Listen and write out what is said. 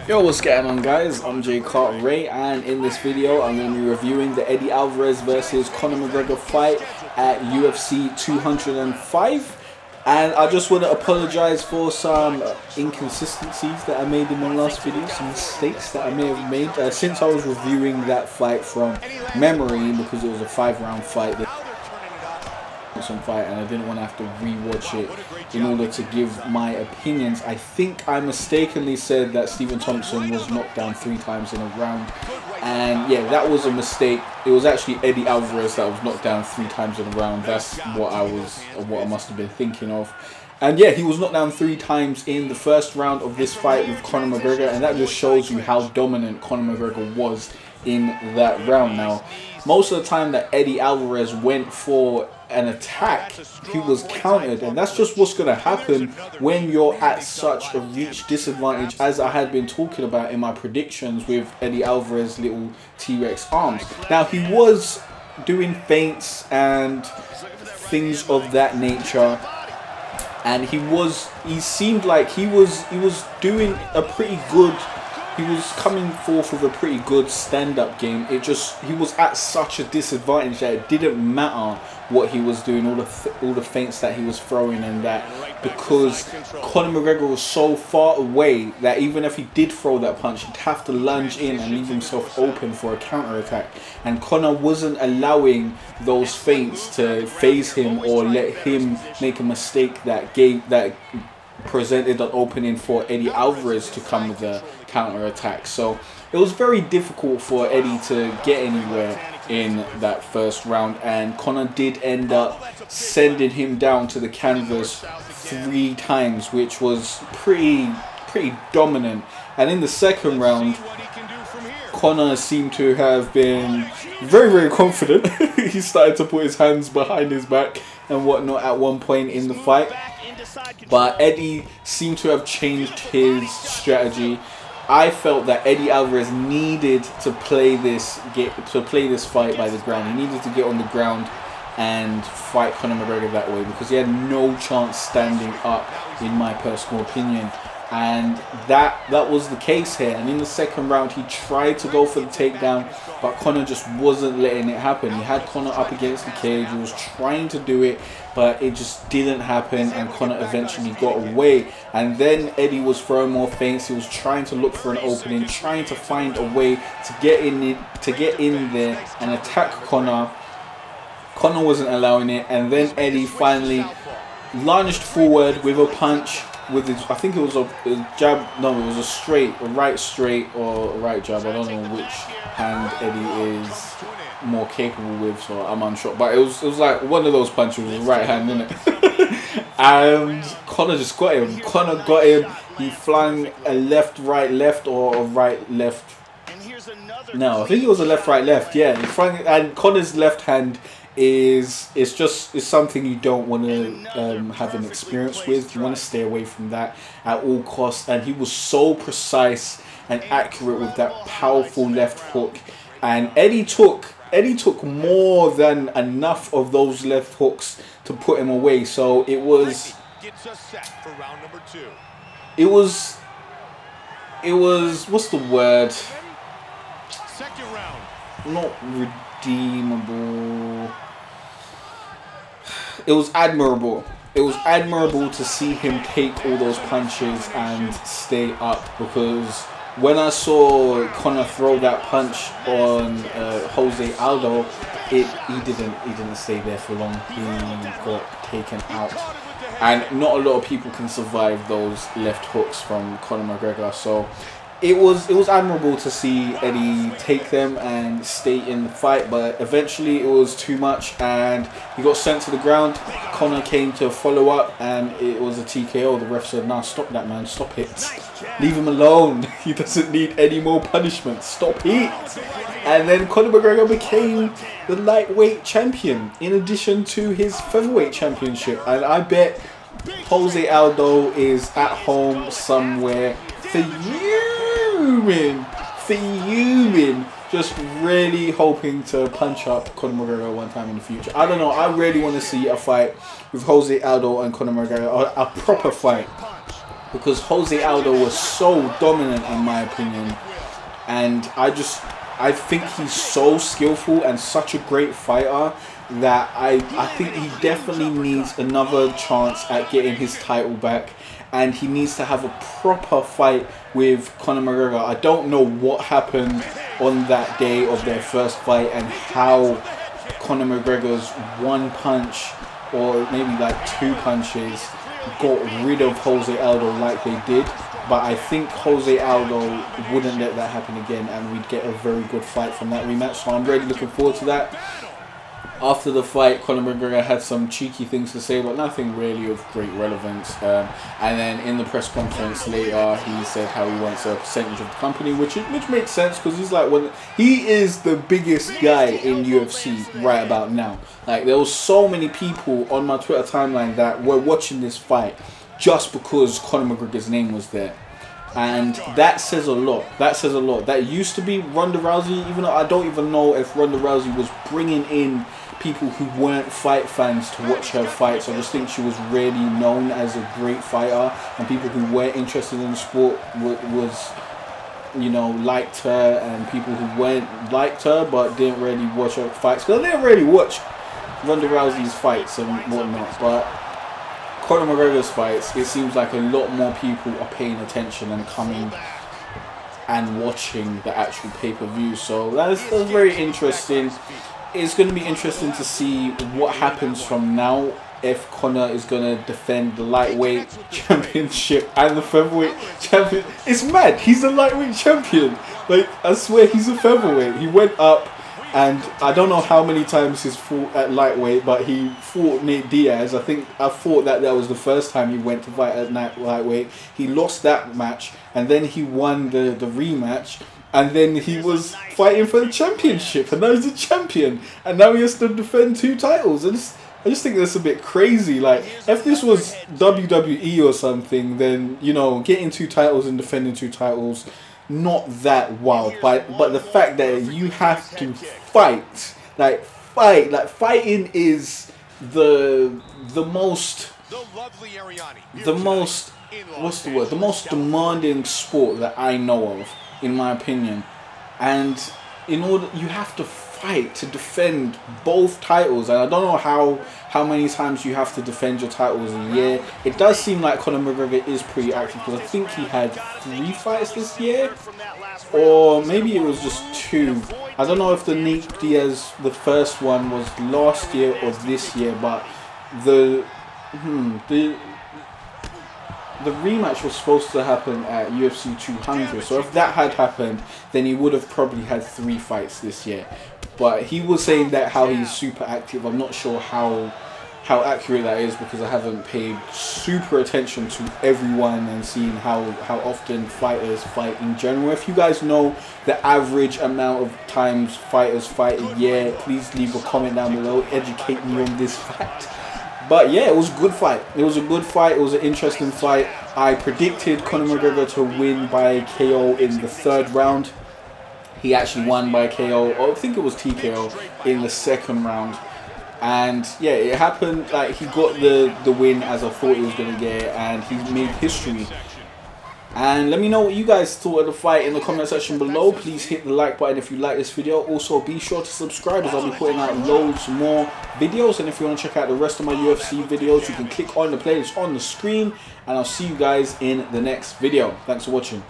Yo, what's going on, guys? I'm Jay Cartere, and in this video I'm going to be reviewing the Eddie Alvarez versus Conor McGregor fight at UFC 205. And I just want to apologize for some inconsistencies that I made in my last video, some mistakes that I may have made since I was reviewing that fight from memory, because it was a 5-round fight. And I didn't want to have to rewatch it in order to give my opinions. I think I mistakenly said that Stephen Thompson was knocked down 3 times in a round, and yeah, that was a mistake. It was actually Eddie Alvarez that was knocked down 3 times in a round. That's what I must have been thinking of. And yeah, he was knocked down 3 times in the first round of this fight with Conor McGregor, and that just shows you how dominant Conor McGregor was in that round. Now, most of the time that Eddie Alvarez went for an attack, he was countered, and that's just what's going to happen when you're at such a reach disadvantage, as I had been talking about in my predictions with Eddie Alvarez's little T-Rex arms. Now, he was doing feints and things of that nature, and he seemed like he was doing a pretty good, he was coming forth with a pretty good stand-up game. He was at such a disadvantage that it didn't matter what he was doing, all the feints that he was throwing, and that because Conor McGregor was so far away that even if he did throw that punch, he'd have to lunge in and leave himself open for a counter-attack. And Conor wasn't allowing those feints to phase him or let him make a mistake that presented an opening for Eddie Alvarez to come with a counter-attack. So it was very difficult for Eddie to get anywhere in that first round, and Conor did end up sending him down to the canvas 3 times, which was pretty dominant. And in the second round, Conor seemed to have been very confident. He started to put his hands behind his back and whatnot at one point in the fight, but Eddie seemed to have changed his strategy. I felt that Eddie Alvarez needed to play this fight by the ground. He needed to get on the ground and fight Conor McGregor that way, because he had no chance standing up, in my personal opinion. And that was the case here. And in the second round, he tried to go for the takedown, but Conor just wasn't letting it happen. He had Conor up against the cage. He was trying to do it, but it just didn't happen, and Conor eventually got away. And then Eddie was throwing more feints. He was trying to look for an opening, trying to find a way to get in there and attack Conor. Conor wasn't allowing it, and then Eddie finally lunged forward with a punch. With his, I think it was a jab. No, it was a right straight or a right jab. I don't know which hand Eddie is more capable with, so I'm unsure. But it was like one of those punches with his right hand, innit? And Conor just got him. Conor got him. He flung a left-right left or a right left. No, I think it was a left-right left. Yeah, he flung, and Conor's left hand is something you don't want to have an experience with. You want to stay away from that at all costs. And he was so precise and accurate with that powerful left hook. And Eddie took more than enough of those left hooks to put him away. So it was what's the word? Not redeemable. It was admirable. It was admirable to see him take all those punches and stay up, because when I saw Conor throw that punch on Jose Aldo, he didn't stay there for long. He got taken out, and not a lot of people can survive those left hooks from Conor McGregor. So it was admirable to see Eddie take them and stay in the fight, but eventually it was too much and he got sent to the ground. Conor came to follow up and it was a TKO. The ref said, "Nah, stop that, man, stop it. Leave him alone. He doesn't need any more punishment. Stop it." And then Conor McGregor became the lightweight champion in addition to his featherweight championship. And I bet Jose Aldo is at home somewhere fuming, just really hoping to punch up Conor McGregor one time in the future. I don't know, I really want to see a fight with Jose Aldo and Conor McGregor, a proper fight. because Jose Aldo was so dominant in my opinion, and I think he's so skillful and such a great fighter that I think he definitely needs another chance at getting his title back, and he needs to have a proper fight with Conor McGregor. I don't know what happened on that day of their first fight and how Conor McGregor's one punch or maybe like two punches got rid of Jose Aldo like they did. But I think Jose Aldo wouldn't let that happen again, and we'd get a very good fight from that rematch. So I'm really looking forward to that. After the fight, Conor McGregor had some cheeky things to say, but nothing really of great relevance. And then in the press conference later, he said how he wants a percentage of the company, which makes sense because he's like he is the biggest guy in UFC right about now. Like, there was so many people on my Twitter timeline that were watching this fight just because Conor McGregor's name was there. And that says a lot. That used to be Ronda Rousey, even though I don't even know if Ronda Rousey was bringing in people who weren't fight fans to watch her fights. I just think she was really known as a great fighter, and people who were interested in the sport was, you know, liked her, and people who weren't liked her but didn't really watch her fights. Because I didn't really watch Ronda Rousey's fights and whatnot, but Conor McGregor's fights, it seems like a lot more people are paying attention and coming and watching the actual pay-per-view. So that's very interesting. It's going to be interesting to see what happens from now, if Conor is going to defend the lightweight championship and the featherweight champion. It's mad. He's a lightweight champion. Like, I swear he's a featherweight. He went up, and I don't know how many times he's fought at lightweight, but he fought Nate Diaz. I thought that was the first time he went to fight at lightweight. He lost that match, and then he won the rematch, and then he was fighting for the championship, and now he's a champion, and now he has to defend 2 titles. And I just think that's a bit crazy. Like, if this was WWE or something, then, you know, getting 2 titles and defending 2 titles, not that wild. But the fact that you have to fight, fighting is the most what's the word? The most demanding sport that I know of, in my opinion. And in order, you have to fight to defend both titles, and I don't know how many times you have to defend your titles a year. It does seem like Conor McGregor is pretty active, because I think he had 3 fights this year, or maybe it was just 2. I don't know if the Nate Diaz, the first one, was last year or this year, but the rematch was supposed to happen at UFC 200, so if that had happened, then he would have probably had 3 fights this year. But he was saying that how he's super active. I'm not sure how accurate that is, because I haven't paid super attention to everyone and seen how often fighters fight in general. If you guys know the average amount of times fighters fight a year, please leave a comment down below, educate me on this fact. But yeah, it was a good fight. It was an interesting fight. I predicted Conor McGregor to win by KO in the 3rd round. He actually won by KO, or I think it was TKO, in the 2nd round. And yeah, it happened. Like, he got the win as I thought he was going to get, and he made history. And let me know what you guys thought of the fight in the comment section below. Please hit the like button if you like this video. Also, be sure to subscribe, as I'll be putting out loads more videos. And if you want to check out the rest of my UFC videos, you can click on the playlist on the screen. And I'll see you guys in the next video. Thanks for watching.